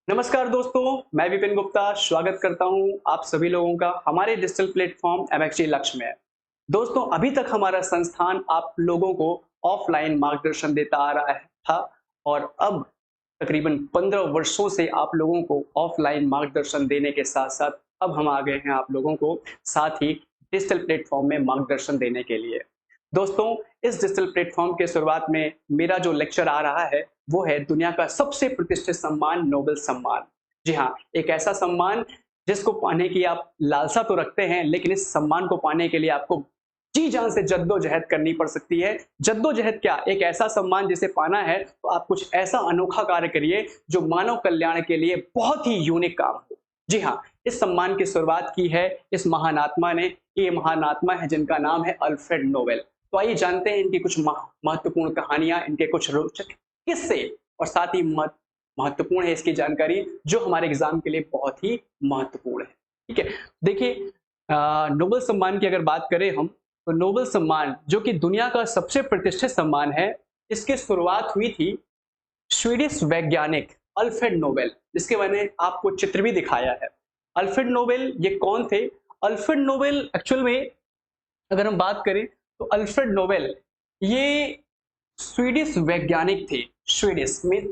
नमस्कार दोस्तों, मैं विपिन गुप्ता स्वागत करता हूं आप सभी लोगों का हमारे डिजिटल प्लेटफॉर्म एमएक्सजी लक्ष्य में। दोस्तों, अभी तक हमारा संस्थान आप लोगों को ऑफलाइन मार्गदर्शन देता आ रहा है था और अब तकरीबन 15 वर्षों से आप लोगों को ऑफलाइन मार्गदर्शन देने के साथ-साथ अब हम आ गए हैं आप लोगों को साथ ही डिजिटल प्लेटफॉर्म में मार्गदर्शन देने के लिए। दोस्तों, इस डिजिटल प्लेटफॉर्म के शुरुआत में मेरा जो लेक्चर आ रहा है वो है दुनिया का सबसे प्रतिष्ठित सम्मान नोबेल सम्मान। जी हाँ, एक ऐसा सम्मान जिसको पाने की आप लालसा तो रखते हैं, लेकिन इस सम्मान को पाने के लिए आपको जी जान से जद्दोजहद करनी पड़ सकती है। जद्दोजहद क्या, एक ऐसा सम्मान जिसे पाना है तो आप कुछ ऐसा अनोखा कार्य करिए जो मानव कल्याण के लिए बहुत ही यूनिक काम हो। जी हाँ, इस सम्मान की शुरुआत की है इस महान आत्मा ने। ये महान आत्मा है जिनका नाम है अल्फ्रेड नोबेल। तो आइए जानते हैं इनकी कुछ महत्वपूर्ण कहानियां, इनके कुछ रोचक किससे और साथ ही महत्वपूर्ण है इसकी जानकारी जो हमारे एग्जाम के लिए बहुत ही महत्वपूर्ण है। ठीक है, देखिए, नोबेल सम्मान की अगर बात करें हम तो नोबेल सम्मान जो कि दुनिया का सबसे प्रतिष्ठित सम्मान है, इसकी शुरुआत हुई थी स्वीडिश वैज्ञानिक अल्फ्रेड नोबेल, जिसके मैंने आपको चित्र भी दिखाया है। अल्फ्रेड नोबेल ये कौन थे? अल्फ्रेड नोबेल एक्चुअल में अगर हम बात करें तो अल्फ्रेड नोबेल ये स्वीडिश वैज्ञानिक थे। स्वीडिश में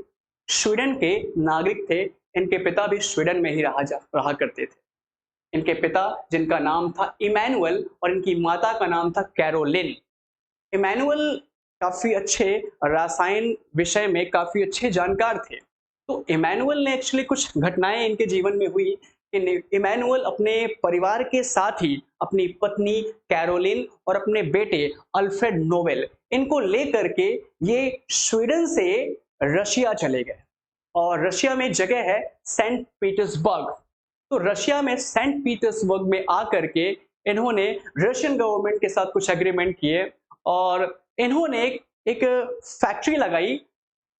स्वीडन के नागरिक थे। इनके पिता भी स्वीडन में ही रहा करते थे। इनके पिता जिनका नाम था इमैनुअल और इनकी माता का नाम था कैरोलिन। इमैनुअल काफी अच्छे रसायन विषय में काफी अच्छे जानकार थे। तो इमैनुअल ने एक्चुअली कुछ घटनाएं इनके जीवन में हुई कि इमैनुअल अपने परिवार के साथ ही अपनी पत्नी कैरोलिन और अपने बेटे अल्फ्रेड नोबेल इनको लेकर के ये स्वीडन से रशिया चले गए। और रशिया में जगह है सेंट पीटर्सबर्ग। तो रशिया में सेंट पीटर्सबर्ग में आकर के इन्होंने रशियन गवर्नमेंट के साथ कुछ एग्रीमेंट किए और इन्होंने एक फैक्ट्री लगाई।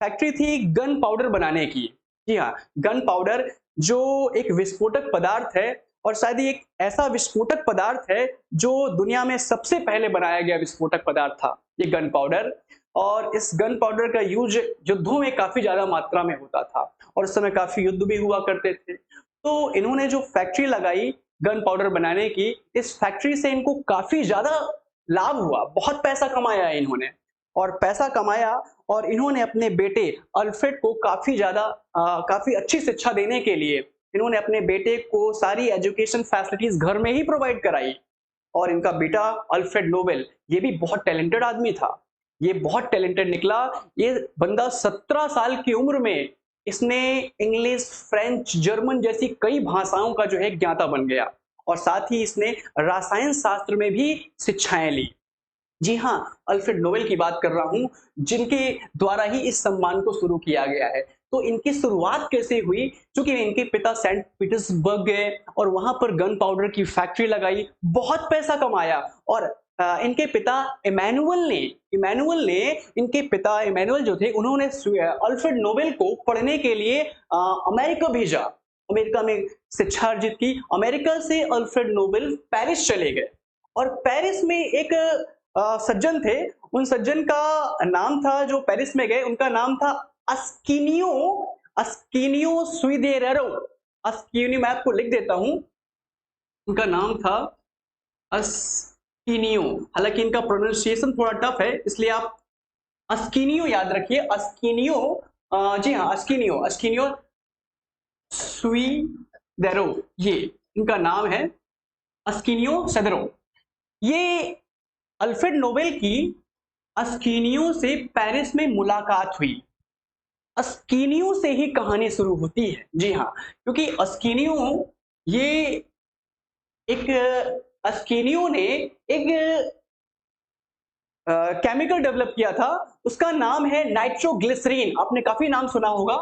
फैक्ट्री थी गन पाउडर बनाने की। जी हाँ, गन पाउडर जो एक विस्फोटक पदार्थ है और शायद ही एक ऐसा विस्फोटक पदार्थ है जो दुनिया में सबसे पहले बनाया गया विस्फोटक पदार्थ था ये गन पाउडर। और इस गन पाउडर का यूज युद्धों में काफी ज्यादा मात्रा में होता था और उस समय काफी युद्ध भी हुआ करते थे। तो इन्होंने जो फैक्ट्री लगाई गन पाउडर बनाने की, इस फैक्ट्री से इनको काफी ज्यादा लाभ हुआ, बहुत पैसा कमाया इन्होंने। और पैसा कमाया और इन्होंने अपने बेटे अल्फ्रेड को काफी अच्छी शिक्षा देने के लिए इन्होंने अपने बेटे को सारी एजुकेशन फैसिलिटीज घर में ही प्रोवाइड कराई। और इनका बेटा अल्फ्रेड नोबेल ये भी बहुत टैलेंटेड आदमी था। ये बहुत टैलेंटेड निकला। ये बंदा 17 साल की उम्र में इसने इंग्लिश, फ्रेंच, जर्मन जैसी कई भाषाओं का जो है ज्ञाता बन गया और साथ ही इसने रसायन शास्त्र में भी शिक्षाएं ली। जी हाँ, अल्फ्रेड नोबेल की बात कर रहा हूं जिनके द्वारा ही इस सम्मान को शुरू किया गया है। तो इनकी शुरुआत कैसे हुई? क्योंकि इनके पिता सेंट पीटर्सबर्ग गए और वहां पर गन पाउडर की फैक्ट्री लगाई, बहुत पैसा कमाया। और इनके पिता इमैनुअल ने इनके पिता इमैनुअल जो थे उन्होंने अल्फ्रेड नोबेल को पढ़ने के लिए अमेरिका भेजा। अमेरिका में शिक्षा अर्जित की। अमेरिका से अल्फ्रेड नोबेल पेरिस चले गए और पेरिस में एक सज्जन थे। उन सज्जन का नाम था, जो पेरिस में गए उनका नाम था अस्कीनियो अस्कीनियो स्वीदेरेरो। अस्कीनियो मैं आपको लिख देता हूं, उनका नाम था अस्कीनियो। हालांकि इनका प्रोनाउंसिएशन थोड़ा टफ है इसलिए आप अस्कीनियो याद रखिए। अस्कीनियो, जी हाँ, अस्कीनियो अस्कीनियो स्वीदेरो, ये इनका नाम है अस्कीनियो सेदरो। ये अल्फ्रेड नोबेल की अस्कीनियो से पेरिस में मुलाकात हुई। अस्कीनियो से ही कहानी शुरू होती है। जी हाँ, क्योंकि ये एक अस्कीनियो ने एक केमिकल डेवलप किया था, उसका नाम है नाइट्रोग्लिसरीन। आपने काफी नाम सुना होगा,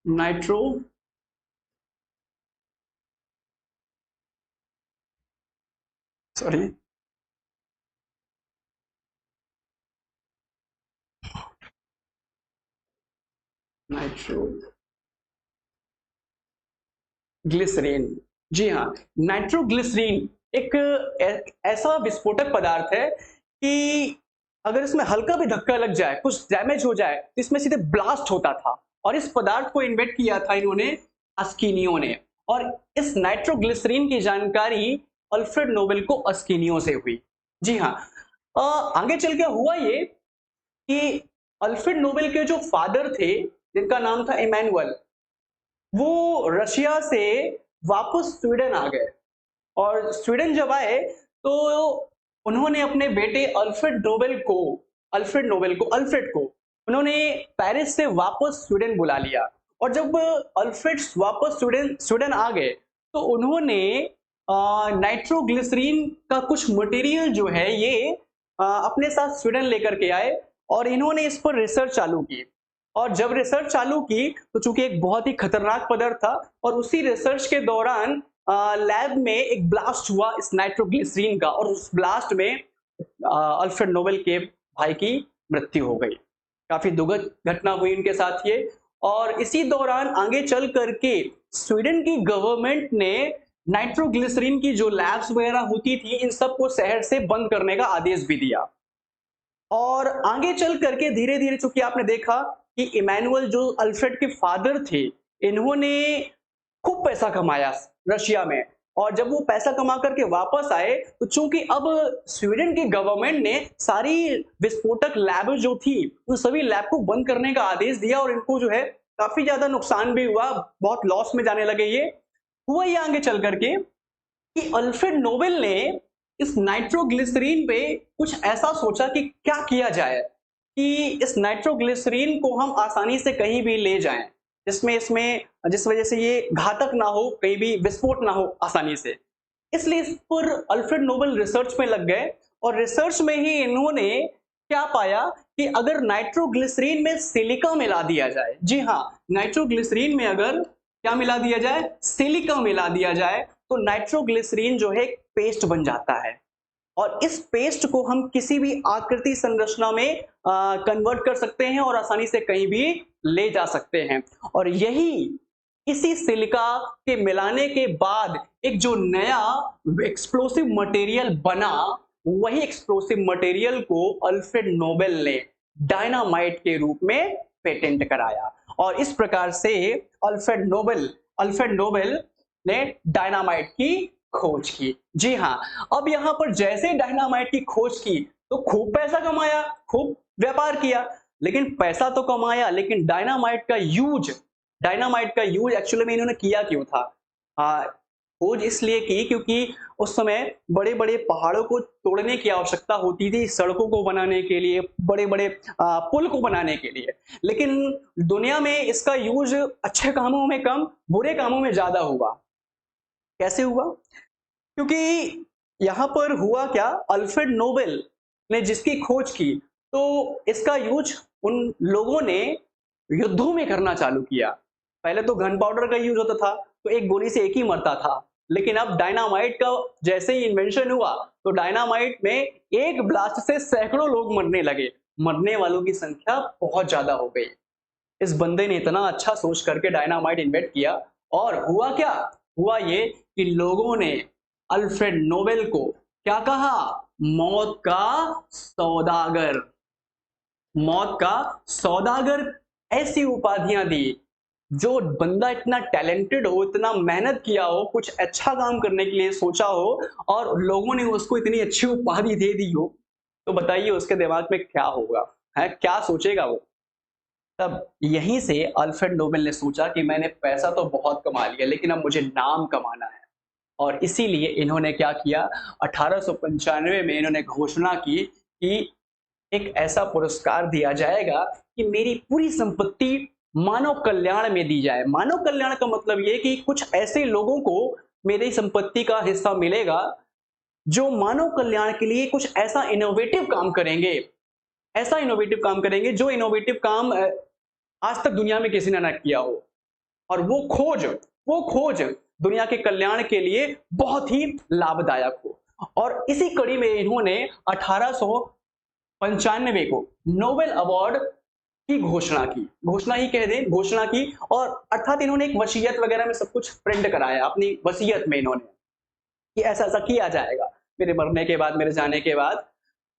नाइट्रो सॉरी नाइट्रोग्लिसरीन। जी हाँ, नाइट्रोग्लिसरीन एक ऐसा विस्फोटक पदार्थ है कि अगर इसमें हल्का भी धक्का लग जाए, कुछ डैमेज हो जाए, तो इसमें सीधे ब्लास्ट होता था। और इस पदार्थ को इन्वेंट किया था इन्होंने अस्कीनियो ने। और इस नाइट्रोग्लिसरीन की जानकारी अल्फ्रेड नोबेल को अस्कीनियो से हुई। जी हाँ। आगे चल के हुआ ये कि अल्फ्रेड नोबेल के जो फादर थे, जिनका नाम था इमैनुअल, वो रशिया से वापस स्वीडन आ गए। और स्वीडन जब आए तो उन्होंने अपने बेटे अल्फ्रेड को उन्होंने पेरिस से वापस स्वीडन बुला लिया। और जब अल्फ्रेड वापस स्वीडन स्वीडन आ गए तो उन्होंने नाइट्रोग्लिसरीन का कुछ मटेरियल जो है ये अपने साथ स्वीडन लेकर के आए और इन्होंने इस पर रिसर्च चालू की। और जब रिसर्च चालू की तो चूंकि एक बहुत ही खतरनाक पदार्थ था, और उसी रिसर्च के दौरान लैब में एक ब्लास्ट हुआ इस नाइट्रोग्लिसरीन का, और उस ब्लास्ट में अल्फ्रेड नोबेल के भाई की मृत्यु हो गई। काफी दुखद घटना हुई इनके साथ ये। और इसी दौरान आगे चल करके स्वीडन की गवर्नमेंट ने नाइट्रोग्लिसरीन की जो लैब्स वगैरह होती थी इन सबको शहर से बंद करने का आदेश भी दिया। और आगे चल करके धीरे धीरे, चूंकि आपने देखा कि इमैनुअल जो अल्फ्रेड के फादर थे, इन्होंने खूब पैसा कमाया रशिया में। और जब वो पैसा कमा करके वापस आए तो चूंकि अब स्वीडन की गवर्नमेंट ने सारी विस्फोटक लैब जो थी उन सभी लैब को बंद करने का आदेश दिया, और इनको जो है काफी ज्यादा नुकसान भी हुआ, बहुत लॉस में जाने लगे ये। हुआ ये आगे चल करके कि अल्फ्रेड नोबेल ने इस नाइट्रोग्लिसरीन पे कुछ ऐसा सोचा कि क्या किया जाए कि इस नाइट्रोग्लिसरीन को हम आसानी से कहीं भी ले जाएं, जिस वजह से ये घातक ना हो, कहीं भी विस्फोट ना हो आसानी से। इसलिए इस पर अल्फ्रेड नोबेल रिसर्च में लग गए। और रिसर्च में ही इन्होंने क्या पाया कि अगर नाइट्रोग्लिसरीन में सिलिका मिला दिया जाए, जी हाँ, नाइट्रोग्लिसरीन में अगर क्या मिला दिया जाए, सिलिका मिला दिया जाए, तो नाइट्रोग्लिसरीन जो है एक पेस्ट बन जाता है। और इस पेस्ट को हम किसी भी आकृति संरचना में कन्वर्ट कर सकते हैं और आसानी से कहीं भी ले जा सकते हैं। और यही इसी सिलिका के मिलाने के बाद एक जो नया एक्सप्लोसिव मटेरियल बना, वही एक्सप्लोसिव मटेरियल को अल्फ्रेड नोबेल ने डायनामाइट के रूप में पेटेंट कराया। और इस प्रकार से अल्फ्रेड नोबेल ने डायनामाइट की खोज की। जी हाँ। अब यहां पर जैसे डायनामाइट की खोज की तो खूब पैसा कमाया, खूब व्यापार किया। लेकिन पैसा तो कमाया, लेकिन डायनामाइट का यूज एक्चुअली में इन्होंने किया क्यों था? खोज इसलिए की क्योंकि उस समय बड़े बड़े पहाड़ों को तोड़ने की आवश्यकता होती थी, सड़कों को बनाने के लिए, बड़े बड़े पुल को बनाने के लिए। लेकिन दुनिया में इसका यूज अच्छे कामों में कम, बुरे कामों में ज्यादा हुआ। कैसे हुआ? क्योंकि यहां पर हुआ क्या, अल्फ्रेड नोबेल ने जिसकी खोज की तो इसका यूज उन लोगों ने युद्धों में करना चालू किया। पहले तो गन पाउडर का यूज होता था तो एक गोली से एक ही मरता था, लेकिन अब डायनामाइट का जैसे ही इन्वेंशन हुआ तो डायनामाइट में एक ब्लास्ट से सैकड़ों लोग मरने लगे, मरने वालों की संख्या बहुत ज्यादा हो गई। इस बंदे ने इतना अच्छा सोच करके डायनामाइट इन्वेंट किया, और हुआ क्या, हुआ ये कि लोगों ने अल्फ्रेड नोबेल को क्या कहा, मौत का सौदागर। मौत का सौदागर ऐसी उपाधियां दी। जो बंदा इतना टैलेंटेड हो, इतना मेहनत किया हो, कुछ अच्छा काम करने के लिए सोचा हो, और लोगों ने उसको इतनी अच्छी उपाधि दे दी हो, तो बताइए उसके दिमाग में क्या होगा, है क्या सोचेगा वो। तब यहीं से अल्फ्रेड नोबेल ने सोचा कि मैंने पैसा तो बहुत कमा लिया, लेकिन अब मुझे नाम कमाना है। और इसीलिए इन्होंने क्या किया, 1895 में इन्होंने घोषणा की कि एक ऐसा पुरस्कार दिया जाएगा कि मेरी पूरी संपत्ति मानव कल्याण में दी जाए। मानव कल्याण का मतलब यह कि कुछ ऐसे लोगों को मेरी संपत्ति का हिस्सा मिलेगा जो मानव कल्याण के लिए कुछ ऐसा इनोवेटिव काम करेंगे, जो इनोवेटिव काम आज तक दुनिया में किसी ने ना किया हो। और वो खोज दुनिया के कल्याण के लिए बहुत ही लाभदायक हो। और इसी कड़ी में इन्होंने 1895 को नोबेल अवार्ड की घोषणा की। और अर्थात इन्होंने एक वसीयत वगैरह में सब कुछ प्रिंट कराया अपनी वसीयत में इन्होंने कि ऐसा ऐसा किया जाएगा मेरे मरने के बाद, मेरे जाने के बाद।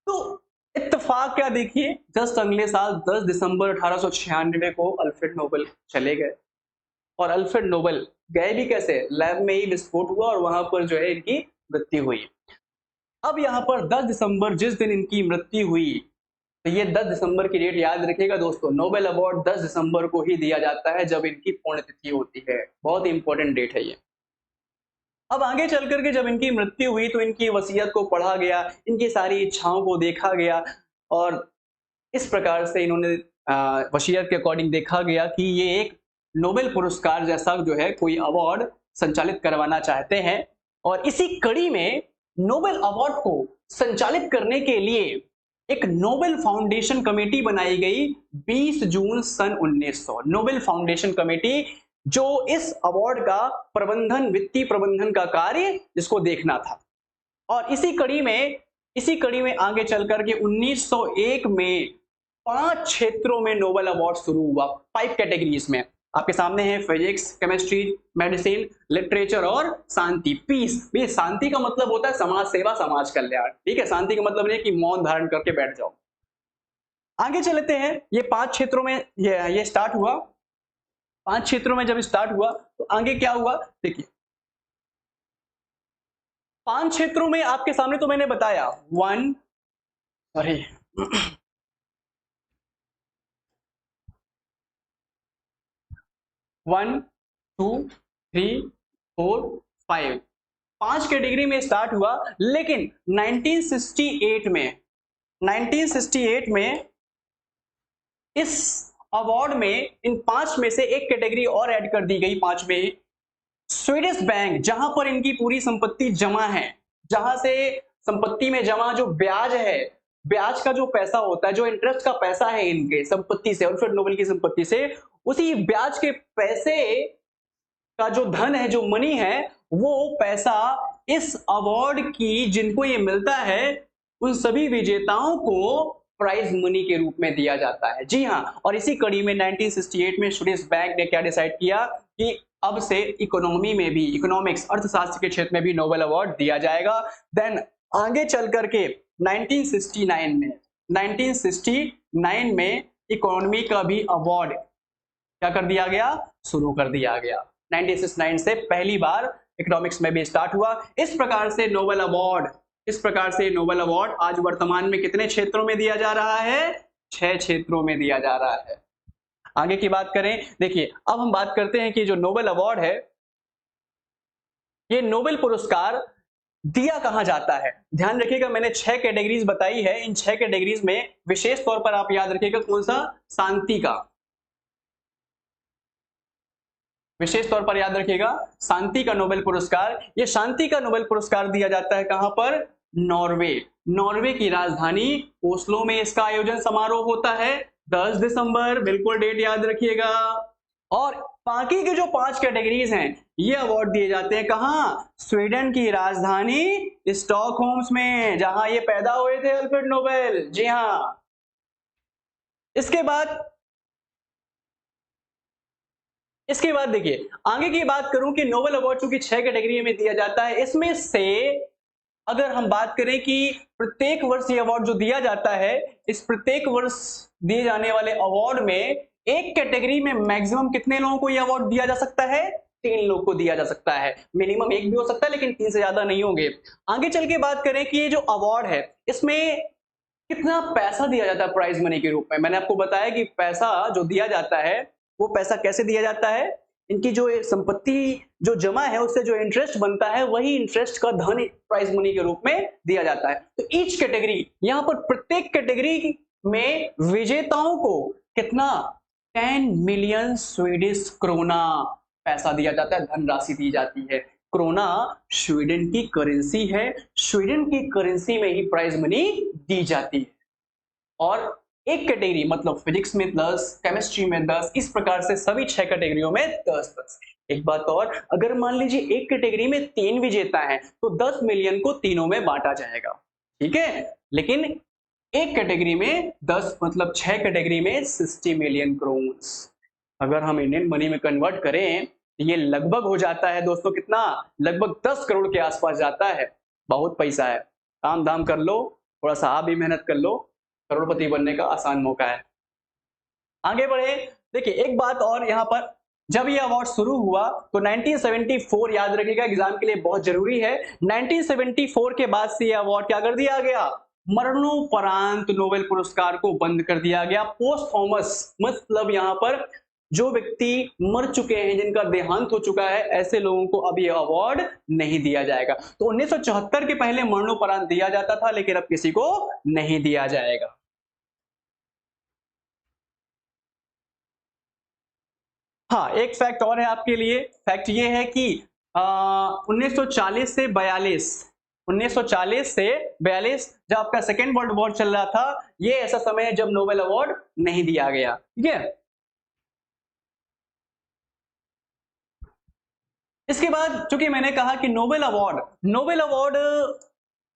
तो इत्तेफाक क्या देखिए, जस्ट अगले साल 10 दिसंबर 1896 को अल्फ्रेड नोबेल चले गए। और अल्फ्रेड नोबेल गए भी कैसे, लैब में ही विस्फोट हुआ और वहां पर जो है इनकी मृत्यु हुई। अब यहाँ पर 10 दिसंबर जिस दिन इनकी मृत्यु हुई, तो ये 10 दिसंबर की डेट याद रखिएगा दोस्तों, नोबेल अवार्ड 10 दिसंबर को ही दिया जाता है जब इनकी पुण्यतिथि होती है। बहुत ही इंपॉर्टेंट डेट है ये। अब आगे चल करके जब इनकी मृत्यु हुई तो इनकी वसीयत को पढ़ा गया, इनकी सारी इच्छाओं को देखा गया और इस प्रकार से इन्होंने वसीयत के अकॉर्डिंग देखा गया कि ये एक नोबेल पुरस्कार जैसा जो है कोई अवार्ड संचालित करवाना चाहते हैं। और इसी कड़ी में नोबेल अवार्ड को संचालित करने के लिए एक नोबेल फाउंडेशन कमेटी बनाई गई 20 जून सन 1900। नोबेल फाउंडेशन कमेटी जो इस अवार्ड का प्रबंधन, वित्तीय प्रबंधन का कार्य जिसको देखना था। और इसी कड़ी में आगे चल करके 1901 में 5 क्षेत्रों में नोबेल अवार्ड शुरू हुआ, 5 कैटेगरीज में। आपके सामने है फिजिक्स, केमिस्ट्री, मेडिसिन, लिटरेचर और शांति, पीस। ये शांति का मतलब होता है समाज सेवा, समाज कल्याण, ठीक है। शांति का मतलब नहीं कि मौन धारण करके बैठ जाओ। आगे चलते हैं, ये 5 क्षेत्रों में ये स्टार्ट हुआ। 5 क्षेत्रों में जब स्टार्ट हुआ तो आगे क्या हुआ देखिए। 5 क्षेत्रों में आपके सामने तो मैंने बताया 1 2 3 4 5, 5 कैटेगरी में स्टार्ट हुआ। लेकिन 1968 में इस अवार्ड में इन 5 में से एक कैटेगरी और ऐड कर दी गई, 5 में स्वीडिश बैंक, जहां पर इनकी पूरी संपत्ति जमा है, जहां से संपत्ति में जमा जो ब्याज है, ब्याज का जो पैसा होता है, जो इंटरेस्ट का पैसा है इनके संपत्ति से, अल्फ्रेड नोबेल की संपत्ति से, उसी ब्याज के पैसे का जो धन है, जो मनी है, वो पैसा इस अवार्ड की जिनको ये मिलता है उन सभी विजेताओं को प्राइज मनी के रूप में दिया जाता है। जी हाँ, और इसी कड़ी में 1968 में स्वीडिश बैंक ने क्या डिसाइड किया कि अब से इकोनॉमी में भी, इकोनॉमिक्स, अर्थशास्त्र के क्षेत्र में भी नोबेल अवार्ड दिया जाएगा। देन आगे चल करके 1969 में इकोनॉमी का भी अवार्ड क्या कर दिया गया, शुरू कर दिया गया। 1969 से पहली बार इकोनॉमिक्स में भी स्टार्ट हुआ। इस प्रकार से नोबेल अवार्ड आज वर्तमान में कितने क्षेत्रों में दिया जा रहा है, 6 क्षेत्रों में दिया जा रहा है। आगे की बात करें, देखिए अब हम बात करते हैं कि जो नोबेल अवार्ड है, ये नोबेल पुरस्कार दिया कहां जाता है। ध्यान रखिएगा, मैंने 6 कैटेगरीज बताई है। इन 6 कैटेगरीज में विशेष तौर पर आप याद रखिएगा कौन सा, शांति का, विशेष तौर पर याद रखिएगा शांति का नोबेल पुरस्कार। ये शांति का नोबेल पुरस्कार दिया जाता है कहां पर, नॉर्वे की राजधानी ओस्लो में इसका आयोजन समारोह होता है 10 दिसंबर, बिल्कुल डेट याद रखिएगा। और बाकी के जो 5 कैटेगरीज हैं ये अवार्ड दिए जाते हैं कहां, स्वीडन की राजधानी स्टॉकहोम्स में, जहां ये पैदा हुए थे अल्फ्रेड नोबेल। जी हां। इसके बाद देखिए, आगे की बात करूं कि नोबेल अवार्ड चूंकि 6 कैटेगरी में दिया जाता है, इसमें से अगर हम बात करें कि प्रत्येक वर्ष ये अवार्ड जो दिया जाता है, इस प्रत्येक वर्ष दिए जाने वाले अवार्ड में एक कैटेगरी में मैक्सिमम कितने लोगों को ये अवार्ड दिया जा सकता है, 3 लोग को दिया जा सकता है। मिनिमम 1 भी हो सकता है लेकिन 3 से ज्यादा नहीं होंगे। आगे चल के बात करें कि ये जो अवार्ड है इसमें कितना पैसा दिया जाता है प्राइज मनी के रूप में। मैंने आपको बताया कि पैसा जो दिया जाता है वो पैसा कैसे दिया जाता है, इनकी जो संपत्ति जो जमा है उससे जो इंटरेस्ट बनता है वही इंटरेस्ट का धन प्राइज मनी के रूप में दिया जाता है। तो ईच कैटेगरी, यहां पर प्रत्येक कैटेगरी में विजेताओं को कितना, 10 मिलियन स्वीडिश क्रोना पैसा दिया जाता है, धनराशि दी जाती है। क्रोना स्वीडन की करेंसी है, स्वीडन की करेंसी में ही प्राइज मनी दी जाती है। और एक कैटेगरी मतलब फिजिक्स में 10, केमिस्ट्री में 10, इस प्रकार से सभी 6 कैटेगरियों में 10-10। एक बात और, अगर मान लीजिए एक कैटेगरी में 3 विजेता हैं तो 10 मिलियन को तीनों में बांटा जाएगा, ठीक है। लेकिन एक कैटेगरी में 10 मतलब 6 कैटेगरी में 60 मिलियन क्रोन्स। अगर हम इंडियन मनी में कन्वर्ट करें तो ये लगभग हो जाता है दोस्तों कितना, लगभग 10 करोड़ के आसपास जाता है। बहुत पैसा है, काम धाम कर लो, थोड़ा सा आप भी मेहनत कर लो, करोड़पति बनने का आसान मौका है। आगे बढ़े। देखिए एक बात और यहाँ पर, जब ये अवार्ड शुरू हुआ तो 1974 याद रखिएगा, एग्जाम के लिए बहुत जरूरी है। 1974 के बाद से ये अवार्ड क्या कर दिया गया, मरणोपरांत नोबेल पुरस्कार को बंद कर दिया गया। पोस्ट थॉमस मतलब यहाँ पर जो व्यक्ति मर चुके हैं, जिनका देहांत हो चुका है, ऐसे लोगों को अब ये अवार्ड नहीं दिया जाएगा। तो 1974 के पहले मरणोपरांत दिया जाता था, लेकिन अब किसी को नहीं दिया जाएगा। हाँ, एक फैक्ट और है आपके लिए। फैक्ट ये है कि 1940 से 42, 1940 से 42 जब आपका सेकेंड वर्ल्ड वॉर चल रहा था, ये ऐसा समय है जब नोबेल अवार्ड नहीं दिया गया। ठीक है। इसके बाद चूंकि मैंने कहा कि नोबेल अवार्ड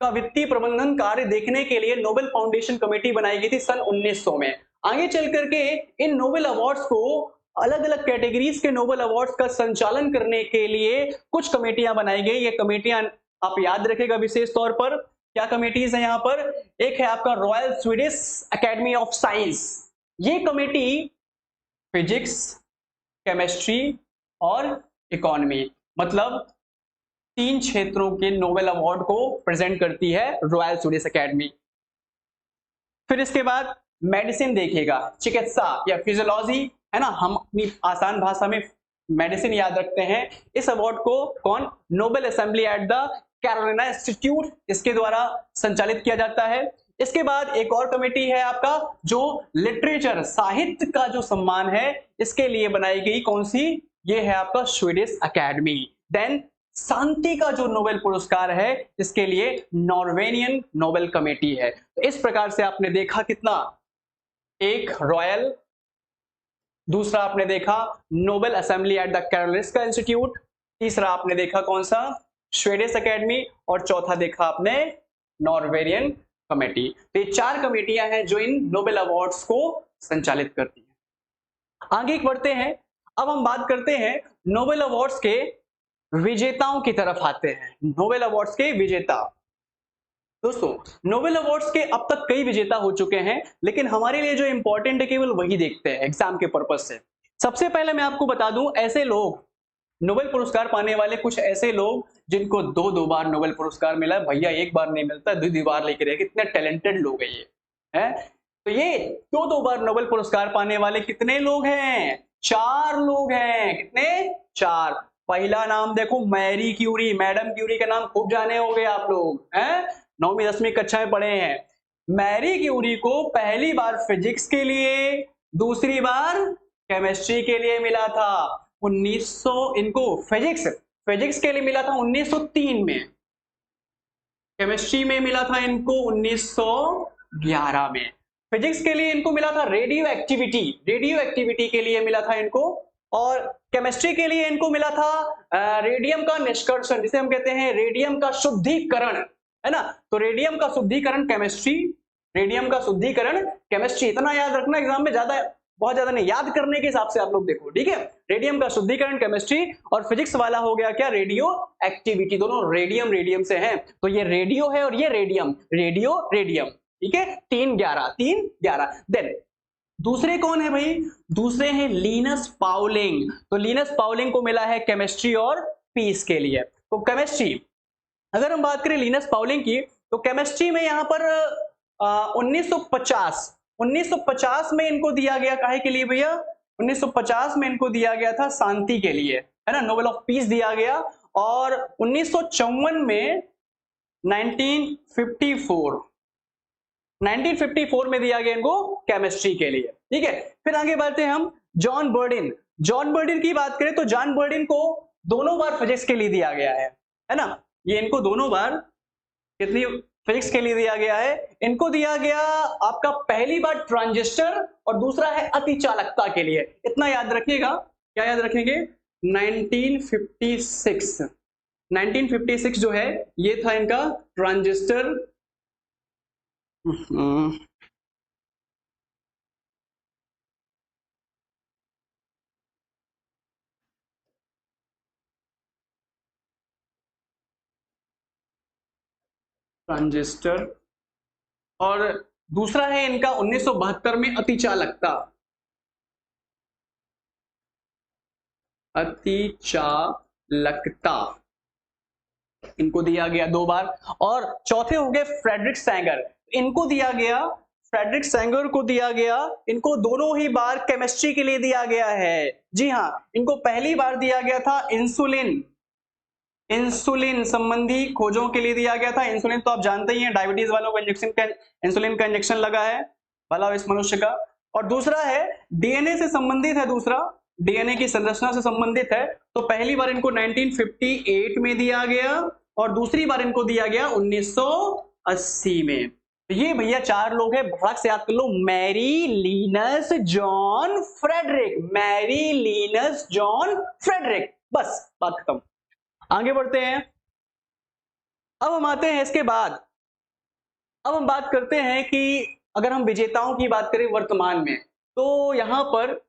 का वित्तीय प्रबंधन कार्य देखने के लिए नोबेल फाउंडेशन कमेटी बनाई गई थी सन 1900 में। आगे चल करके इन नोबेल अवार्ड्स को, अलग अलग कैटेगरीज के नोबेल अवार्ड्स का संचालन करने के लिए कुछ कमेटियां बनाई गई। ये कमेटियां आप याद रखेगा विशेष तौर पर। क्या कमेटीज है यहाँ पर, एक है आपका royal Swedish academy of science. ये कमेटी फिजिक्स, केमिस्ट्री और इकोनॉमी, मतलब तीन क्षेत्रों के नोबेल अवार्ड को प्रेजेंट करती है रॉयल स्वीडिश एकेडमी। फिर इसके बाद मेडिसिन देखिएगा, चिकित्सा या फिजियोलॉजी, है ना, हम अपनी आसान भाषा में मेडिसिन याद रखते हैं। इस अवार्ड को कौन, Nobel assembly at the Carolina institute, इसके द्वारा संचालित किया जाता है। इसके बाद एक और कमेटी है आपका, जो लिटरेचर साहित्य का जो सम्मान है इसके लिए बनाई गई, कौन सी, ये है आपका स्वीडिश एकेडमी। देन शांति का जो नोबेल पुरस्कार है इसके लिए नॉर्वेनियन नोबेल कमेटी है। तो इस प्रकार से आपने देखा कितना, एक रॉयल, दूसरा आपने देखा Nobel assembly at the Carolina institute, तीसरा आपने देखा कौन सा, स्वीडिश एकेडमी, और चौथा देखा आपने नॉर्वेरियन कमेटी। तो ये चार कमेटियां हैं जो इन नोबेल अवार्ड्स को संचालित करती हैं। आगे बढ़ते हैं। अब हम बात करते हैं नोबेल अवार्ड्स के विजेताओं की तरफ आते हैं। नोबेल अवार्ड्स के विजेता, दोस्तों नोबेल अवार्ड्स के अब तक कई विजेता हो चुके हैं, लेकिन हमारे लिए जो इंपॉर्टेंट है केवल वही देखते हैं एग्जाम के पर्पज से। सबसे पहले मैं आपको बता दूं, ऐसे लोग, नोबेल पुरस्कार पाने वाले कुछ ऐसे लोग जिनको दो दो बार नोबेल पुरस्कार मिला है, भैया एक बार नहीं मिलता, दो दो बार लेके रहे, कितने टैलेंटेड लोग हैं ये, है। तो ये दो दो बार नोबेल पुरस्कार पाने वाले कितने लोग हैं, चार लोग हैं। कितने, चार। पहला नाम देखो, मैरी क्यूरी, मैडम क्यूरी का नाम खूब जाने होंगे आप लोग, हैं, 9वीं 10वीं कक्षा में पढ़े हैं। मैरी क्यूरी को पहली बार फिजिक्स के लिए, दूसरी बार केमिस्ट्री के लिए मिला था 1900, इनको फिजिक्स फिजिक्स के लिए मिला था 1903 में, केमिस्ट्री में मिला था इनको 1911 में। फिजिक्स के लिए इनको मिला था रेडियो एक्टिविटी के लिए मिला था इनको, और केमिस्ट्री के लिए इनको मिला था रेडियम का निष्कर्षण, जिसे हम कहते हैं रेडियम का शुद्धिकरण, है ना। तो रेडियम का शुद्धिकरण केमिस्ट्री, रेडियम का शुद्धिकरण केमिस्ट्री, इतना याद रखना एग्जाम में, ज्यादा बहुत ज्यादा नहीं, याद करने के हिसाब से आप लोग देखो, ठीक है। रेडियम का शुद्धिकरण केमिस्ट्री, और फिजिक्स वाला हो गया क्या, रेडियो एक्टिविटी, दोनों रेडियम रेडियम से हैं। तो ये रेडियो है और ये रेडियम, रेडियो रेडियम, ठीक है। 3 11 देन दूसरे कौन है भाई, दूसरे हैं लिनस पाउलिंग। तो लिनस पाउलिंग को मिला है केमिस्ट्री और पीस के लिए। तो केमिस्ट्री, अगर हम बात करें लिनस पाउलिंग की, तो केमिस्ट्री में यहां पर 1950 में इनको दिया गया, काहे के लिए भैया, 1950 में इनको दिया गया था शांति के लिए, है ना, नोबेल ऑफ पीस दिया गया। और 1954 में 1954 1954 में दिया गया इनको केमिस्ट्री के लिए, ठीक है। फिर आगे बढ़ते हैं हम, जॉन बर्डिन की बात करें तो जॉन बर्डिन को दोनों बार फिजिक्स के लिए दिया गया है ना। ये इनको दोनों बार कितनी फिजिक्स के लिए दिया गया है, इनको दिया गया आपका पहली बार ट्रांजिस्टर, और दूसरा है अतिचालकता के लिए। इतना याद रखिएगा, क्या याद रखेंगे, 1956 जो है ये था इनका ट्रांजिस्टर, ट्रांजिस्टर, और दूसरा है इनका 1972 में अति चालकता, अति चालकता इनको दिया गया 2 बार। और चौथे हो गए फ्रेडरिक सैंगर, इनको दिया गया, फ्रेडरिक सैंगर को दिया गया, इनको दोनों ही बार केमिस्ट्री के लिए दिया गया है। जी हां, इनको पहली बार दिया गया था इंसुलिन, इंसुलिन संबंधी खोजों के लिए दिया गया था। इंसुलिन तो आप जानते ही हैं, डायबिटीज वालों को इंसुलिन का इंजेक्शन लगा है भला इस मनुष्य का। और दूसरा है डीएनए से संबंधित है, दूसरा डीएनए की संरचना से संबंधित है। तो पहली बार इनको 1958 में दिया गया और दूसरी बार इनको दिया गया 1980 में। तो ये भैया 4 लोग हैं, भड़क से याद कर लो, Mary Linus John Frederick, Mary Linus John Frederick, बस बात खत्म। आगे बढ़ते हैं। अब हम आते हैं इसके बाद, अब हम बात करते हैं कि अगर हम विजेताओं की बात करें वर्तमान में, तो यहां पर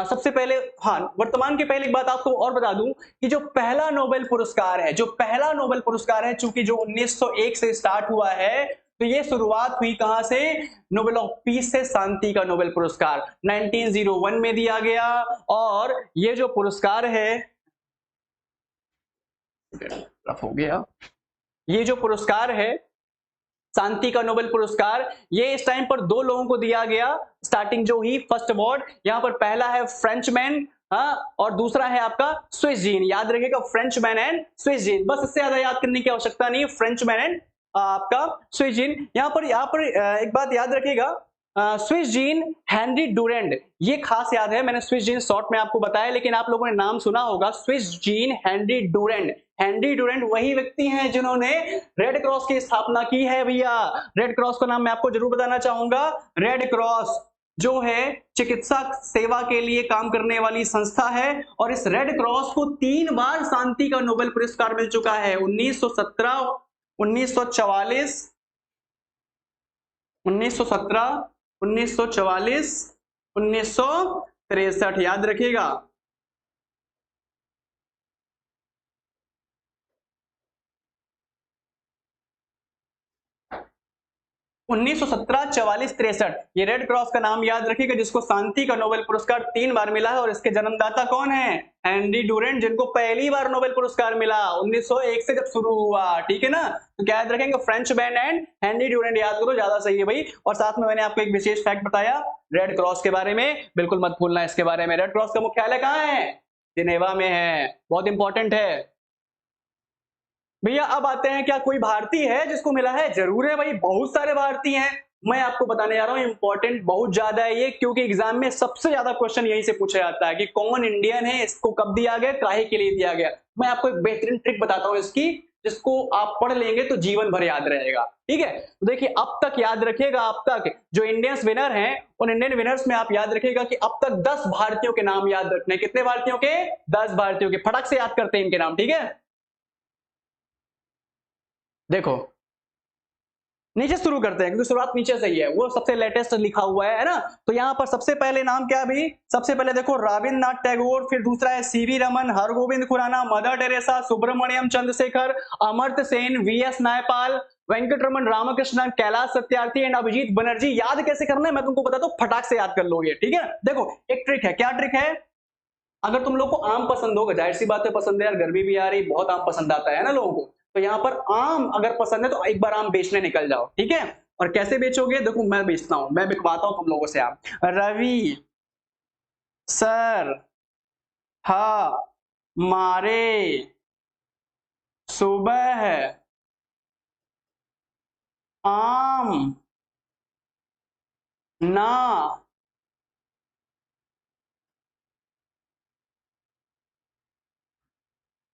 सबसे पहले, हाँ वर्तमान के पहले एक बात आपको और बता दूं कि जो पहला नोबेल पुरस्कार है, जो पहला नोबेल पुरस्कार है, चूंकि जो 1901 से स्टार्ट हुआ है, तो ये शुरुआत हुई कहां से? नोबेल ऑफ पीस से, शांति का नोबेल पुरस्कार 1901 में दिया गया। और ये जो पुरस्कार है, रफ हो गया, ये जो पुरस्कार है शांति का नोबेल पुरस्कार, ये इस टाइम पर 2 लोगों को दिया गया। स्टार्टिंग जो ही फर्स्ट अवार्ड, यहां पर पहला है फ्रेंचमैन, और दूसरा है आपका स्विस जीन। याद रखिएगा, फ्रेंचमैन एंड स्विस जीन, बस इससे ज्यादा याद करने की आवश्यकता नहीं है, फ्रेंचमैन एंड आपका स्विस जीन। यहां पर एक बात याद रखिएगा, स्विस जीन हेनरी डुरेंट, ये खास याद है, मैंने स्विस जीन शॉर्ट में आपको बताया, लेकिन आप लोगों ने नाम सुना होगा स्विस जीन हेनरी डुरेंट। हेनरी डुरेंट वही व्यक्ति हैं जिन्होंने रेड क्रॉस की स्थापना की है भैया। रेड क्रॉस का नाम मैं आपको जरूर बताना चाहूंगा। रेड क्रॉस जो है चिकित्सा सेवा के लिए काम करने वाली संस्था है, और इस रेड क्रॉस को 3 बार शांति का नोबेल पुरस्कार मिल चुका है। 1917, 1944, 1917, 1944, 1963, याद रखिएगा। 1917, 44, 63, ये रेड क्रॉस का नाम याद रखिएगा, जिसको शांति का नोबेल पुरस्कार 3 बार मिला है। और इसके जन्मदाता कौन है? हेनरी डुरेंट, जिनको पहली बार नोबेल पुरस्कार मिला 1901 से जब शुरू हुआ। ठीक है ना, तो क्या याद रखेंगे? फ्रेंच मैन एंड हेनरी डुरेंट याद करो, ज्यादा सही है भाई। और साथ में मैंने आपको एक विशेष फैक्ट बताया रेड क्रॉस के बारे में, बिल्कुल मत भूलना इसके बारे में। रेड क्रॉस का मुख्यालय कहां है? जिनेवा में है, बहुत इंपॉर्टेंट है भैया। अब आते हैं, क्या कोई भारतीय है जिसको मिला है? जरूर है भाई, बहुत सारे भारतीय हैं। मैं आपको बताने जा रहा हूं, इंपॉर्टेंट बहुत ज्यादा है ये, क्योंकि एग्जाम में सबसे ज्यादा क्वेश्चन यहीं से पूछा जाता है कि कौन इंडियन है, इसको कब दिया गया, काहे के लिए दिया गया। मैं आपको एक बेहतरीन ट्रिक बताता हूं इसकी, जिसको आप पढ़ लेंगे तो जीवन भर याद रहेगा। ठीक है, तो देखिए अब तक याद रखिएगा, अब तक जो इंडियंस विनर हैं, उन इंडियन विनर्स में आप याद रखिएगा कि अब तक 10 भारतीयों के नाम याद रखने। कितने भारतीयों के? 10 भारतीयों के। फटक से याद करते हैं इनके नाम, ठीक है। देखो नीचे शुरू करते हैं, क्योंकि शुरुआत नीचे से ही है, वो सबसे लेटेस्ट लिखा हुआ है ना। तो यहां पर सबसे पहले नाम क्या भी, सबसे पहले देखो रविन्द्रनाथ टैगोर, फिर दूसरा है CV Raman, Hargobind Khorana, Mother Teresa, Subrahmanyan Chandrasekhar, Amartya Sen, VS Naipaul, Venkatraman Ramakrishnan, Kailash Satyarthi and Abhijit Banerjee. याद कैसे करना है मैं तुमको बताता हूं, फटाक से याद कर लोगे। ठीक है, देखो एक ट्रिक है। क्या ट्रिक है? अगर तुम लोग को आम पसंद होगा, जाहिर सी बात है पसंद है यार, गर्मी भी आ रही, बहुत आम पसंद आता है ना लोगों को, तो यहाँ पर आम अगर पसंद है तो एक बार आम बेचने निकल जाओ। ठीक है, और कैसे बेचोगे? देखो मैं बेचता हूं, मैं बिकवाता हूं तुम लोगों से आम। रवि सर हमारे सुबह आम ना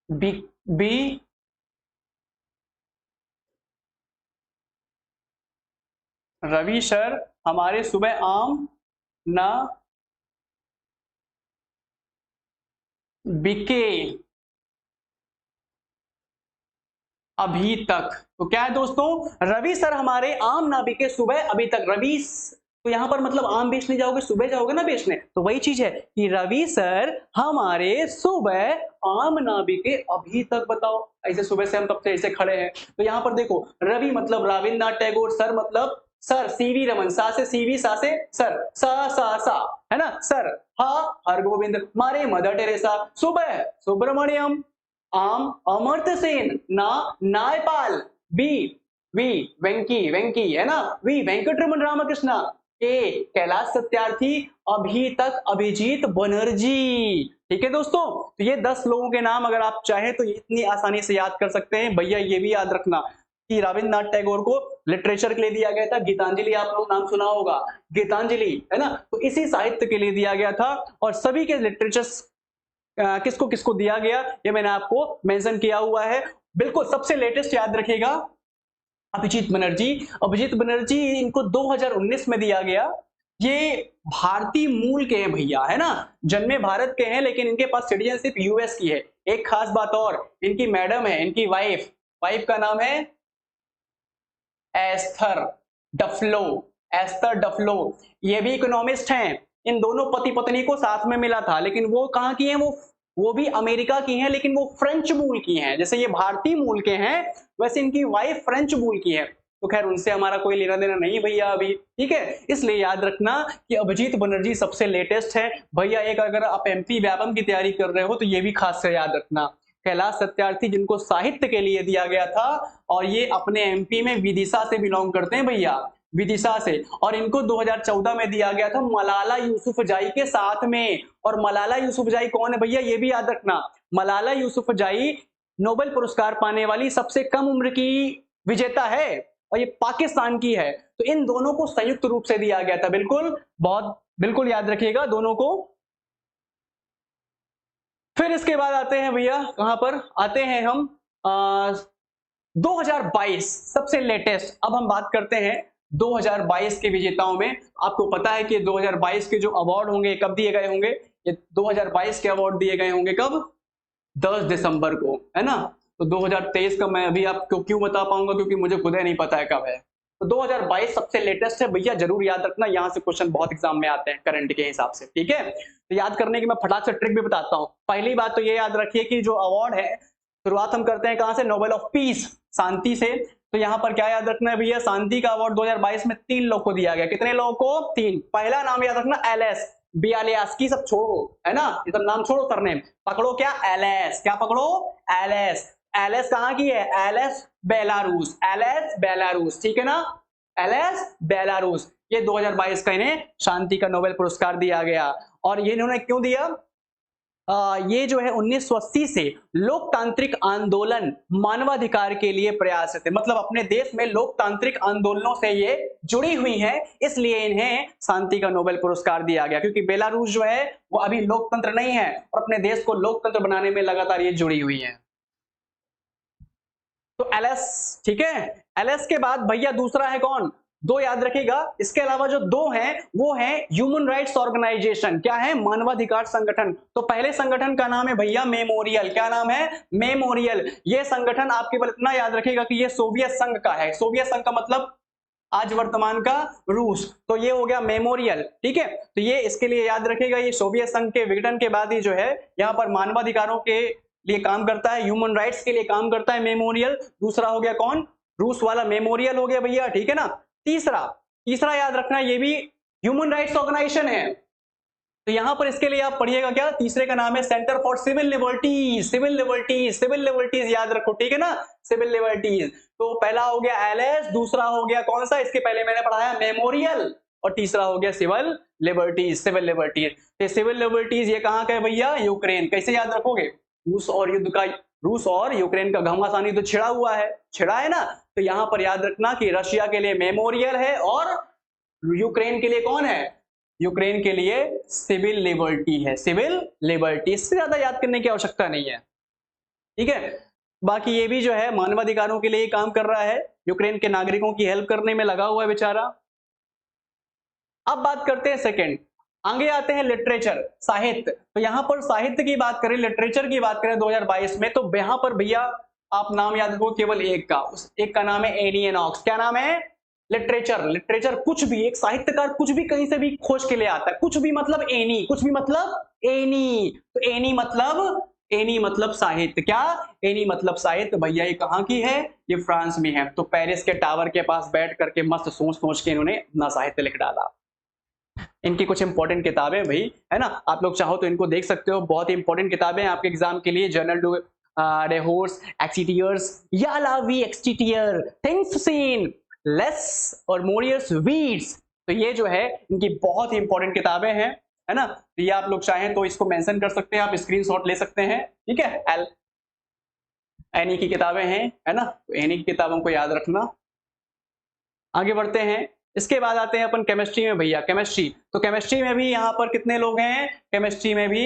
बी रवि सर हमारे सुबह आम ना बिके अभी तक। तो क्या है दोस्तों? रवि सर हमारे आम ना बिके सुबह अभी तक। तो यहां पर मतलब आम बेचने जाओगे, सुबह जाओगे ना बेचने, तो वही चीज है कि रवि सर हमारे सुबह आम ना बिके अभी तक। बताओ, ऐसे सुबह से हम तब से ऐसे खड़े हैं। तो यहां पर देखो, रवि मतलब रविन्द्रनाथ टैगोर, सर मतलब सर सीवी रमन, सा से सीवी, सा से सर, सा है ना सर। हा हरगोविंद, मारे मदर टेरेसा, सुबह सुब्रमण्यम, आम अमर्त्य सेन, ना नायपाल, बी वी वेंकी वेंकी है ना, वी वेंकटरमन रामकृष्णा, ए कैलाश सत्यार्थी, अभी तक अभिजीत बनर्जी। ठीक है दोस्तों, तो ये 10 लोगों के नाम अगर आप चाहें तो इतनी आसानी से याद कर सकते हैं। भैया ये भी याद रखना कि रविंद्रनाथ टैगोर को लिटरेचर के लिए दिया गया था गीतांजलि, आप लोग नाम सुना होगा, गीतांजलि है ना, तो इसी साहित्य के लिए दिया गया था। और सभी के लिटरेचर्स किसको किसको दिया गया ये मैंने आपको मेंशन किया हुआ है। बिल्कुल सबसे लेटेस्ट याद रखिएगा अभिजीत बनर्जी। अभिजीत बनर्जी इनको 2019 में दिया गया। ये भारतीय मूल के हैं भैया, है ना, जन्मे भारत के हैं लेकिन इनके पास सिटीजनशिप यूएस की है। एक खास बात और, इनकी मैडम है, इनकी वाइफ का नाम है एस्थर डफलो, एस्थर डफलो। ये भी इकोनॉमिस्ट हैं। इन दोनों पति पत्नी को साथ में मिला था, लेकिन वो कहां की हैं, वो भी अमेरिका की हैं, लेकिन वो फ्रेंच मूल की हैं। जैसे ये भारतीय मूल के हैं वैसे इनकी वाइफ फ्रेंच मूल की है। तो खैर उनसे हमारा कोई लेना देना नहीं भैया अभी, ठीक है। इसलिए याद रखना कि अभिजीत बनर्जी सबसे लेटेस्ट है भैया। एक अगर आप एमपी व्यापम की तैयारी कर रहे हो तो ये भी खास से याद रखना। कैलाश सत्यार्थी जिनको साहित्य के लिए दिया गया था, और ये अपने एमपी में विदिशा से बिलोंग करते हैं भैया, विदिशा से। और इनको 2014 में दिया गया था मलाला यूसुफजई के साथ में। और मलाला यूसुफजई कौन है भैया, ये भी याद रखना। मलाला यूसुफजई नोबेल पुरस्कार पाने वाली सबसे कम उम्र की विजेता है, और ये पाकिस्तान की है। तो इन दोनों को संयुक्त रूप से दिया गया था। बिल्कुल याद रखिएगा दोनों को। फिर इसके बाद आते हैं भैया, कहां पर आते हैं हम, 2022 सबसे लेटेस्ट। अब हम बात करते हैं 2022 के विजेताओं में। आपको पता है कि 2022 के जो अवार्ड होंगे कब दिए गए होंगे, ये 2022 के अवार्ड दिए गए होंगे कब, 10 दिसंबर को, है ना। तो 2023 का मैं अभी आपको क्यों बता पाऊंगा, क्योंकि मुझे खुद ही नहीं पता है कब है। तो 2022 सबसे लेटेस्ट है भैया, जरूर याद रखना। यहां से क्वेश्चन बहुत एग्जाम में आते हैं करंट के हिसाब से, ठीक है। तो याद करने की मैं फटाक से ट्रिक भी बताता हूं। पहली बात तो ये याद रखिए कि जो अवार्ड है, शुरुआत हम करते हैं कहां से, नोबेल ऑफ पीस, शांति से। तो यहां पर क्या याद रखना है भैया, शांति का अवार्ड 2022 में 3 लोग को दिया गया। कितने लोगों को, 3। पहला नाम याद रखना एलएस बियालियास्की, सब छोड़ो, है ना, ये सब नाम छोड़ो, सरनेम पकड़ो। क्या एलएस, क्या पकड़ो, एलएस। एलएस कहां की है, एलएस बेलारूस, एलएस बेलारूस, ठीक है ना, एलएस बेलारूस। ये 2022 का इन्हें शांति का नोबेल पुरस्कार दिया गया। और ये इन्होंने क्यों दिया, ये जो है 1980 से लोकतांत्रिक आंदोलन मानवाधिकार के लिए प्रयासरत है। मतलब अपने देश में लोकतांत्रिक आंदोलनों से ये जुड़ी हुई हैं, इसलिए इन्हें शांति का नोबेल पुरस्कार दिया गया। क्योंकि बेलारूस जो है वो अभी लोकतंत्र नहीं है और अपने देश को लोकतंत्र बनाने में लगातार ये जुड़ी हुई है। तो एलएस, ठीक है। एलएस के बाद भैया दूसरा है कौन, 2 याद रखिएगा। इसके अलावा जो 2 हैं वो है ह्यूमन राइट्स ऑर्गेनाइजेशन। क्या है, मानवाधिकार संगठन। तो पहले संगठन का नाम है भैया मेमोरियल। क्या नाम है, मेमोरियल। ये संगठन आप केवल इतना याद रखिएगा कि ये सोवियत संघ का है। सोवियत संघ का मतलब आज वर्तमान का रूस। तो ये हो गया मेमोरियल, ठीक है। तो ये इसके लिए याद रखिएगा, ये सोवियत संघ के विघटन के बाद ही जो है यहाँ पर मानवाधिकारों के लिए काम करता है, ह्यूमन राइट्स के लिए काम करता है मेमोरियल। दूसरा हो गया कौन, रूस वाला मेमोरियल हो गया भैया, ठीक है ना। तीसरा याद रखना, ये भी ह्यूमन राइट्स ऑर्गेनाइजेशन है। तो यहां पर इसके लिए आप पढ़िएगा क्या, तीसरे का नाम है centre for civil liberties. Civil liberties याद रखो, ठीक है ना, सिविल लिबर्टीज। तो पहला हो गया एलएस, दूसरा हो गया कौन सा, इसके पहले मैंने पढ़ाया मेमोरियल, और तीसरा हो गया सिविल लिबर्टीज। सिविल लिबर्टीज ये कहां का है भैया, यूक्रेन। कैसे याद रखोगे, रूस और यूक्रेन का घमासानी तो छिड़ा है ना। तो यहां पर याद रखना कि रशिया के लिए मेमोरियल है और यूक्रेन के लिए कौन है, यूक्रेन के लिए सिविल लिबर्टी है, सिविल लिबर्टी। इससे ज्यादा याद करने की आवश्यकता नहीं है, ठीक है। बाकी ये भी जो है मानवाधिकारों के लिए काम कर रहा है, यूक्रेन के नागरिकों की हेल्प करने में लगा हुआ है बेचारा। अब बात करते हैं सेकंड, आगे आते हैं लिटरेचर, साहित्य। तो यहां पर साहित्य की बात करें, लिटरेचर की बात करें 2022 में, तो यहां पर भैया आप नाम याद रखो केवल एक का, उस एक का नाम है एनी एनॉक्स। क्या नाम है, लिटरेचर कुछ भी, एक साहित्यकार कुछ भी कहीं से भी खोज के ले आता है। कुछ भी मतलब एनी, कुछ भी मतलब एनी। तो एनी मतलब एनी मतलब साहित्य, क्या एनी मतलब साहित्य। भैया ये कहाँ की है, ये फ्रांस में है। तो पेरिस के टावर के पास बैठ करके मस्त सोच सोच के इन्होंने अपना साहित्य लिख डाला। इनकी कुछ इंपॉर्टेंट किताबें भाई, है ना, आप लोग चाहो तो इनको देख सकते हो, बहुत ही इंपॉर्टेंट किताबें आपके एग्जाम के लिए। जर्नल डू रेहोर्स एक्सिटियर्स या लावी एक्सटीटियर थिंग्स सीन लेस और मोरियस वीड्स। तो ये जो है इनकी बहुत ही इंपॉर्टेंट किताबें हैं, है ना। तो ये आप लोग चाहें तो इसको मेंशन कर सकते हैं, आप स्क्रीनशॉट ले सकते हैं, ठीक है। एल एनी की किताबें हैं, है ना, तो एनी की किताबों को याद रखना। आगे बढ़ते हैं, इसके बाद आते हैं अपन केमिस्ट्री में भैया। केमिस्ट्री, तो केमिस्ट्री में भी यहाँ पर कितने लोग हैं, केमिस्ट्री में भी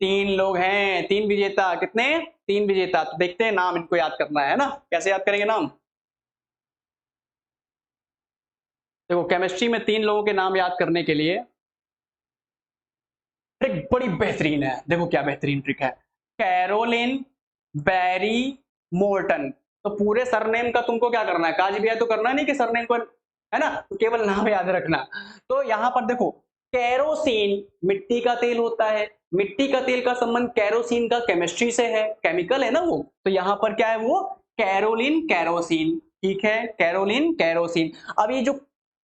3 लोग हैं, 3 विजेता। कितने, 3 विजेता। तो देखते हैं, नाम इनको याद करना है ना, कैसे याद करेंगे नाम। देखो केमिस्ट्री में 3 लोगों के नाम याद करने के लिए ट्रिक बड़ी बेहतरीन है। देखो क्या बेहतरीन ट्रिक है, कैरोलिन बैरी मोर्टन। तो पूरे सरनेम का तुमको क्या करना है, काज भी है तो करना नहीं कि सरनेम को, है ना, तो केवल नाम याद रखना। तो यहां पर देखो, केरोसिन मिट्टी का तेल होता है, मिट्टी का तेल का संबंध केरोसिन का केमिस्ट्री से है, केमिकल है ना वो। तो यहां पर क्या है वो, कैरोलिन कैरोसिन, ठीक है, कैरोलिन कैरोसिन। अब ये जो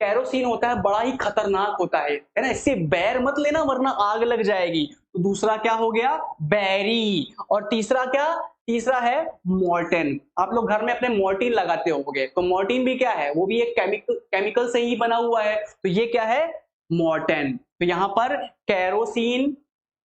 कैरोसिन होता है बड़ा ही खतरनाक होता है ना, इससे बैर मत लेना वरना आग लग जाएगी। तो दूसरा क्या हो गया, बैरी। और तीसरा क्या, तीसरा है मोर्टेन। आप लोग घर में अपने मोर्टीन लगाते होंगे, तो मोर्टीन भी क्या है, वो भी एक केमिकल से ही बना हुआ है। तो ये क्या है, मोर्टेन। तो यहां पर कैरोसिन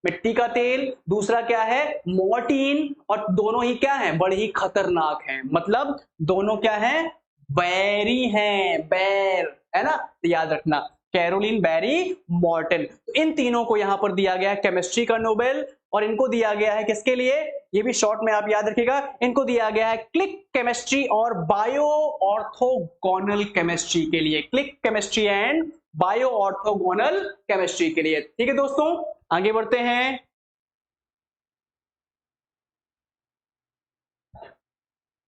मिट्टी का तेल, दूसरा क्या है मोर्टीन, और दोनों ही क्या है, बड़े ही खतरनाक हैं। मतलब दोनों क्या है, बैरी हैं, बैर, है ना। तो याद रखना, कैरोलिन बैरी मोर्टेन। तो इन तीनों को यहां पर दिया गया है केमिस्ट्री का नोबेल। और इनको दिया गया है किसके लिए, ये भी शॉर्ट में आप याद रखिएगा, इनको दिया गया है क्लिक केमिस्ट्री और बायो ऑर्थोगोनल केमिस्ट्री के लिए, click chemistry and bio orthogonal chemistry के लिए। ठीक है दोस्तों, आगे बढ़ते हैं।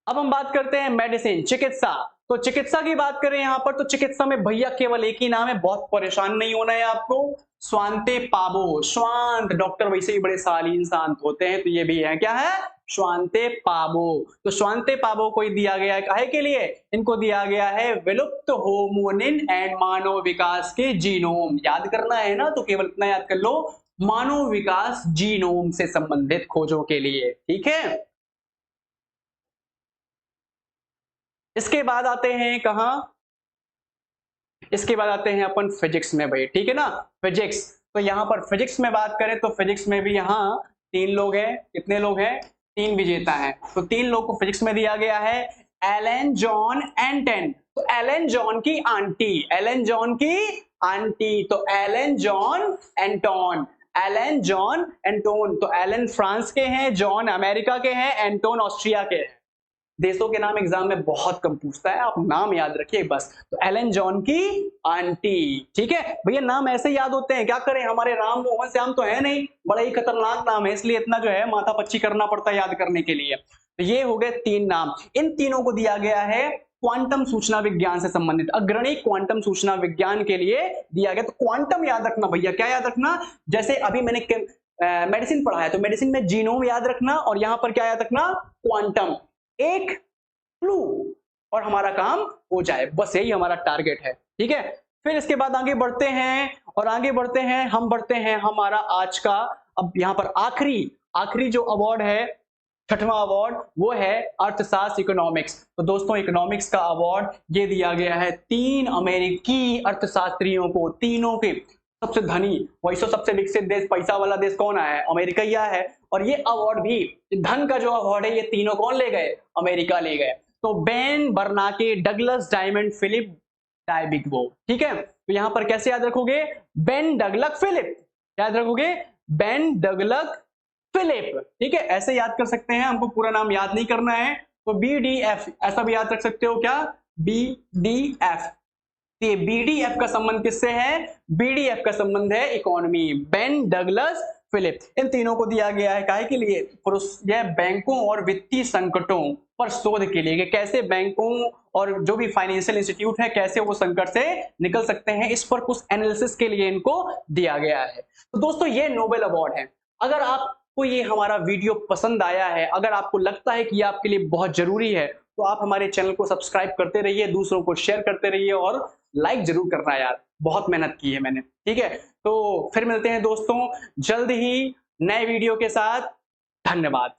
अब हम बात करते हैं मेडिसिन, चिकित्सा। तो चिकित्सा की बात करें यहां पर, तो चिकित्सा में भैया केवल एक ही नाम है, बहुत परेशान नहीं होना है आपको, स्वांते पाबो। स्वांत डॉक्टर वैसे ही बड़े शालीन शांत होते हैं, तो ये भी है, क्या है, स्वांते पाबो। तो स्वांते पाबो को दिया गया है काहे के लिए, इनको दिया गया है विलुप्त होमोनिन एंड मानव विकास के जीनोम। याद करना है ना, तो केवल इतना याद कर लो, मानव विकास जीनोम से संबंधित खोजों के लिए, ठीक है। इसके बाद आते हैं कहां, इसके बाद आते हैं अपन फिजिक्स में भाई, ठीक है ना, फिजिक्स। तो यहां पर फिजिक्स में बात करें तो फिजिक्स में भी यहाँ 3 लोग हैं, कितने लोग हैं, 3 विजेता हैं। तो 3 लोग को फिजिक्स में दिया गया है, एलन जॉन एंटन। तो एलन जॉन की आंटी, एलन जॉन की आंटी, तो Alain John Anton, Alain John Anton. तो एलन फ्रांस के हैं, जॉन अमेरिका के हैं, एंटोन ऑस्ट्रिया के हैं। देशों के नाम एग्जाम में बहुत कम पूछता है, आप नाम याद रखिए बस। तो एलन जॉन की आंटी, ठीक है भैया, नाम ऐसे याद होते हैं, क्या करें, हमारे राम मोहन श्याम तो है नहीं, बड़ा ही खतरनाक नाम है, इसलिए इतना जो है माथा पच्ची करना पड़ता है याद करने के लिए। तो ये हो गए 3 नाम, इन तीनों को दिया गया है क्वांटम सूचना विज्ञान से संबंधित, अग्रणी क्वांटम सूचना विज्ञान के लिए दिया गया। तो क्वांटम याद रखना भैया, क्या याद रखना, जैसे अभी मैंने मेडिसिन पढ़ा है, तो मेडिसिन में जीनोम याद रखना, और यहां पर क्या याद रखना, क्वांटम। एक क्लू और हमारा काम हो जाए, बस यही हमारा टारगेट है, ठीक है। फिर इसके बाद आगे बढ़ते हैं, और आगे बढ़ते हैं, हम बढ़ते हैं हमारा आज का, अब यहां पर आखिरी जो अवार्ड है, 6वां अवार्ड, वो है अर्थशास्त्र इकोनॉमिक्स। तो दोस्तों इकोनॉमिक्स का अवार्ड ये दिया गया है 3 अमेरिकी अर्थशास्त्रियों को, तीनों के सबसे धनी, वैसे सबसे विकसित देश, पैसा वाला देश कौन है, अमेरिका ही है। और ये अवार्ड भी, धन का जो अवार्ड है, ये तीनों कौन ले गए, अमेरिका ले गए। तो Ben Bernanke, Douglas Diamond, Philip Dybvig, ठीक है। तो यहां पर कैसे याद रखोगे, बेन डगलक फिलिप, याद रखोगे बेन डगलक फिलिप, ठीक है, ऐसे याद कर सकते हैं, हमको पूरा नाम याद नहीं करना है। तो BDF ऐसा भी याद रख सकते हो, क्या, BDF। ये BDF का संबंध किससे है, BDF का संबंध है इकोनॉमी, बेन डगलस फिलिप। इन तीनों को दिया गया है काहे के लिए, यह बैंकों और वित्तीय संकटों पर शोध के लिए, कि कैसे बैंकों और जो भी फाइनेंशियल इंस्टीट्यूट है कैसे वो संकट से निकल सकते हैं, इस पर कुछ एनालिसिस के लिए इनको दिया गया है। तो दोस्तों ये नोबेल अवार्ड है। अगर आप आपको ये हमारा वीडियो पसंद आया है, अगर आपको लगता है कि ये आपके लिए बहुत जरूरी है, तो आप हमारे चैनल को सब्सक्राइब करते रहिए, दूसरों को शेयर करते रहिए और लाइक जरूर करना यार, बहुत मेहनत की है मैंने। ठीक है, तो फिर मिलते हैं दोस्तों जल्द ही नए वीडियो के साथ। धन्यवाद।